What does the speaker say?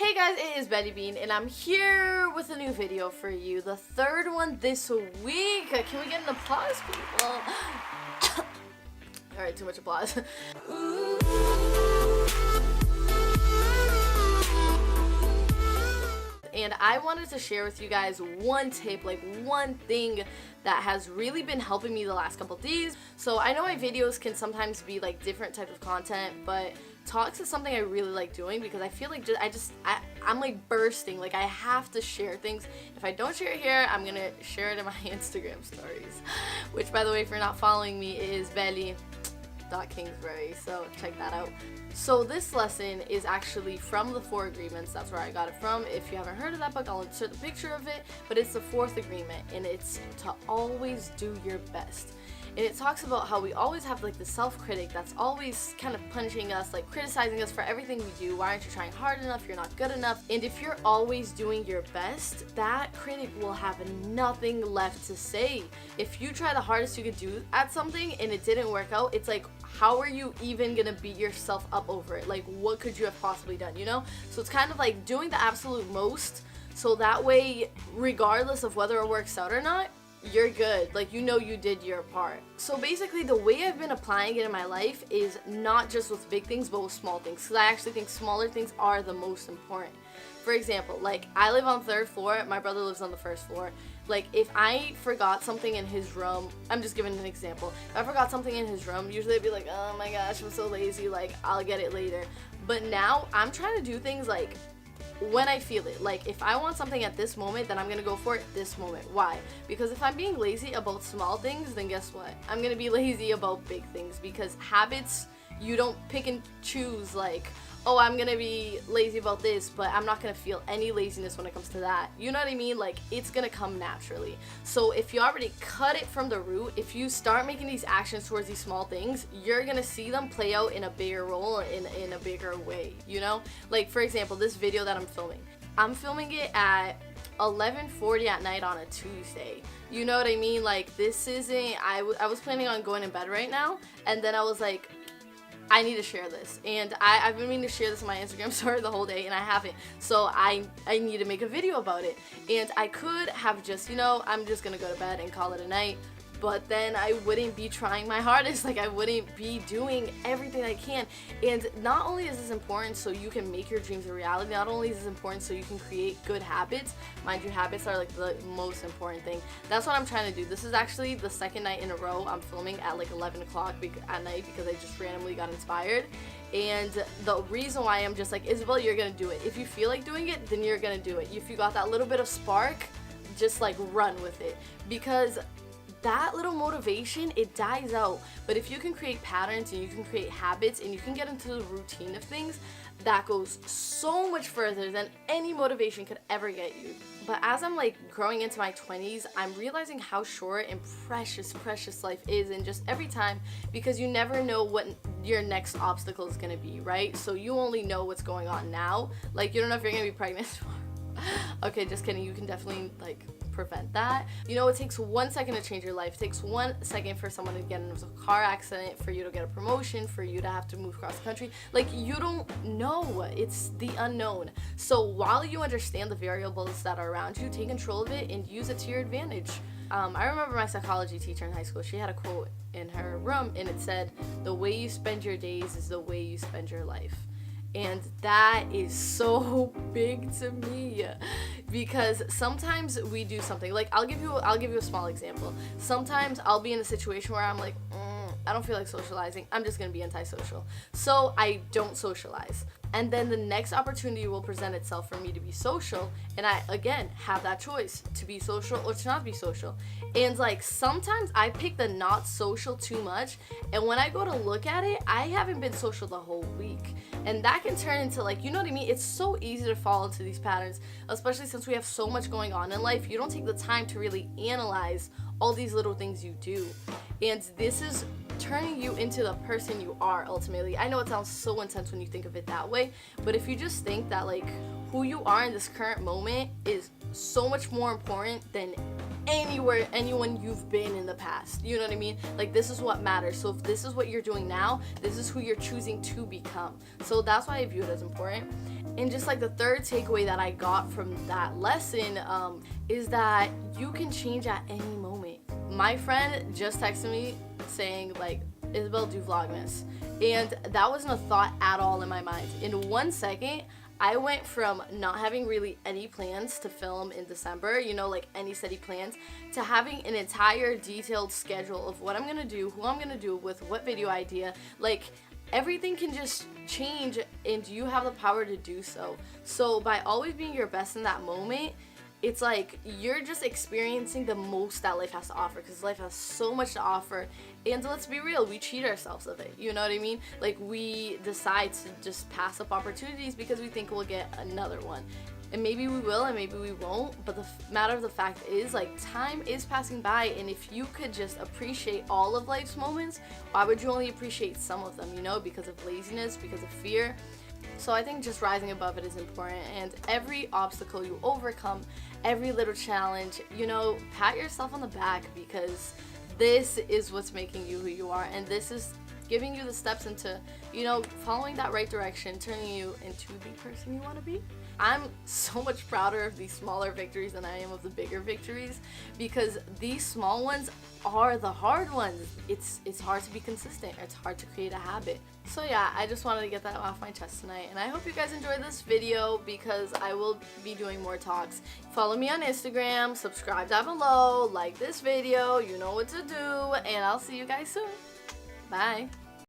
Hey guys, it is Betty Bean, and I'm here with a new video for you. The third one this week. Can we get an applause, people? Alright, too much applause. And I wanted to share with you guys one tip, like one thing that has really been helping me the last couple days. So I know my videos can sometimes be like different types of content, but talks is something I really like doing because I feel like I'm like bursting. Like I have to share things. If I don't share it here, I'm gonna share it in my Instagram stories. Which, by the way, if you're not following me, it is Belly.Kingsbury, so check that out. So this lesson is actually from the 4 Agreements. That's where I got it from. If you haven't heard of that book, I'll insert the picture of it, but it's the 4th agreement, and it's to always do your best. And it talks about how we always have like the self-critic that's always kind of punishing us, like criticizing us for everything we do. Why aren't you trying hard enough? You're not good enough. And if you're always doing your best, that critic will have nothing left to say. If you try the hardest you could do at something and it didn't work out, it's like, how are you even gonna beat yourself up over it? Like, what could you have possibly done, you know? So it's kind of like doing the absolute most, so that way, regardless of whether it works out or not, you're good. Like, you know you did your part. So basically, the way I've been applying it in my life is not just with big things, but with small things, because I actually think smaller things are the most important. For example, like, I live on the 3rd floor, my brother lives on the 1st floor. Like, if I forgot something in his room, I'm just giving an example. If I forgot something in his room, usually I'd be like, oh my gosh, I'm so lazy, like, I'll get it later. But now, I'm trying to do things like, when I feel it. Like, if I want something at this moment, then I'm gonna go for it this moment. Why? Because if I'm being lazy about small things, then guess what? I'm gonna be lazy about big things, because habits, you don't pick and choose like, oh, I'm gonna be lazy about this, but I'm not gonna feel any laziness when it comes to that. You know what I mean? Like, it's gonna come naturally. So if you already cut it from the root, if you start making these actions towards these small things, you're gonna see them play out in a bigger role, in a bigger way, you know? Like, for example, this video that I'm filming it at 11:40 at night on a Tuesday. You know what I mean? Like, this isn't, I was planning on going in bed right now, and then I was like, I need to share this, and I've been meaning to share this on my Instagram story the whole day, and I haven't, so I need to make a video about it. And I could have just, you know, I'm just gonna go to bed and call it a night, but then I wouldn't be trying my hardest. Like, I wouldn't be doing everything I can. And not only is this important so you can make your dreams a reality, not only is this important so you can create good habits. Mind you, habits are like the most important thing. That's what I'm trying to do. This is actually the 2nd night in a row I'm filming at like 11 o'clock at night, because I just randomly got inspired. And the reason why I'm just like, Isabel, you're gonna do it. If you feel like doing it, then you're gonna do it. If you got that little bit of spark, just like run with it, because that little motivation, it dies out. But if you can create patterns and you can create habits and you can get into the routine of things, that goes so much further than any motivation could ever get you. But as I'm like growing into my 20s, I'm realizing how short and precious life is, and just every time, because you never know what your next obstacle is gonna be, right? So you only know what's going on now. Like, you don't know if you're gonna be pregnant tomorrow. Okay, just kidding. You can definitely like prevent that. You know, it takes 1 second to change your life. It takes 1 second for someone to get into a car accident, for you to get a promotion, for you to have to move across the country. Like, you don't know. It's the unknown. So while you understand the variables that are around you, take control of it and use it to your advantage. I remember my psychology teacher in high school, she had a quote in her room, and it said, "The way you spend your days is the way you spend your life." And that is so big to me, because sometimes we do something like, I'll give you a small example. Sometimes I'll be in a situation where I'm like, I don't feel like socializing. I'm just gonna be antisocial. So I don't socialize. And then the next opportunity will present itself for me to be social, and I again have that choice to be social or to not be social. And like, sometimes I pick the not social too much, and when I go to look at it, I haven't been social the whole week. And that can turn into, like, you know what I mean? It's so easy to fall into these patterns, especially since we have so much going on in life. You don't take the time to really analyze all these little things you do. And this is turning you into the person you are ultimately. I know it sounds so intense when you think of it that way, but if you just think that like who you are in this current moment is so much more important than anyone you've been in the past. You know what I mean? Like, this is what matters. So if this is what you're doing now, this is who you're choosing to become. So that's why I view it as important. And just like the third takeaway that I got from that lesson is that you can change at any moment. My friend just texted me saying like, Isabel, do Vlogmas. And that wasn't a thought at all in my mind. In 1 second, I went from not having really any plans to film in December, you know, like any steady plans, to having an entire detailed schedule of what I'm gonna do, who I'm gonna do with what video idea. Like, everything can just change and you have the power to do so. So by always being your best in that moment, it's like you're just experiencing the most that life has to offer, because life has so much to offer. And let's be real, we cheat ourselves of it, you know what I mean? Like, we decide to just pass up opportunities because we think we'll get another one. And maybe we will and maybe we won't, but the matter of the fact is, like, time is passing by, and if you could just appreciate all of life's moments, why would you only appreciate some of them, you know, because of laziness, because of fear? So I think just rising above it is important, and every obstacle you overcome, every little challenge, you know, pat yourself on the back, because this is what's making you who you are, and this is giving you the steps into, you know, following that right direction, turning you into the person you want to be. I'm so much prouder of these smaller victories than I am of the bigger victories, because these small ones are the hard ones. It's hard to be consistent. It's hard to create a habit. So yeah, I just wanted to get that off my chest tonight, and I hope you guys enjoyed this video, because I will be doing more talks. Follow me on Instagram, subscribe down below, like this video, you know what to do, and I'll see you guys soon. Bye.